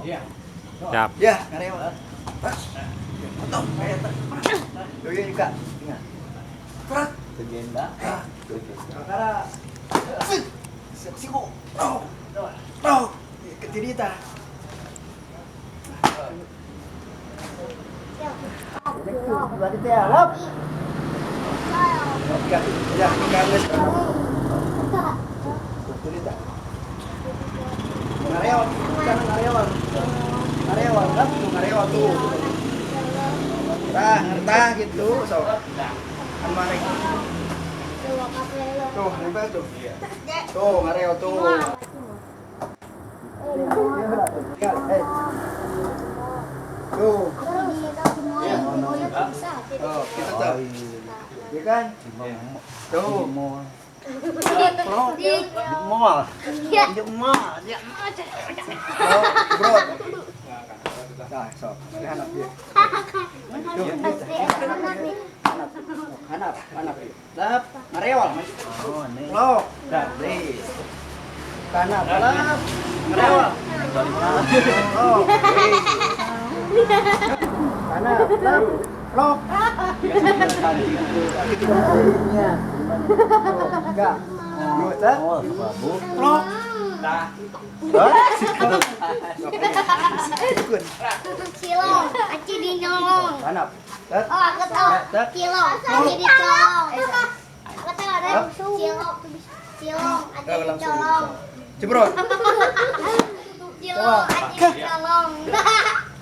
Iya. Siap. Ya, karyawan. Potong, kayak Yoyo juga. Ingat. Perat. Legenda. Kakara. Siku. Oh. Oh. Ketirita. Berarti teh harap. Ya, kamis. Ketirita. Karyawan, jangan karyawan. Karyawan, kan tuh karyawan tuh. Nah, ngertah gitu, so. Kemarin. Tuh, nempel tuh. Tuh, karyawan tuh. Lihat, Tuh. Tuh, kita tuh. Iya kan? Tuh. Di mall. Di mall. Ya. Oh, bro. Nah, sok. Lihat anak dia. Tuh, anak. Lap, ngarewal. Oh, nih. Lo, dah, nih. Kanap, lap, ngarewal. Oh, nih. Kanap, lap, lo. Enggak. Enggak. Oh, babu. Lo. Dah. Cilong, aci di nyolong. Kanap. Oh, aku tahu. Cilong, aci di colong. Aku tahu ada cilong, aci di colong. Cebrot. Cilong, aci di colong.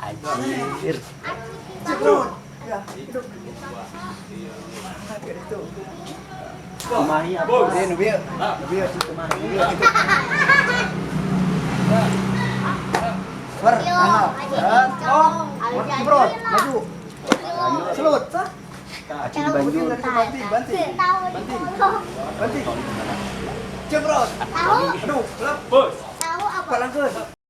Anjir. Cebrot. Ya, hidup. Angkat itu. Kumahi apa? Dia nubil. Nubil sih kumaha. Ber, kanal. Oh, cebrot, maju. Selut, sah. Acing banjur. Banting. Cebrot. Tahu? Aduh, lep. Tahu apa? Palangkeun.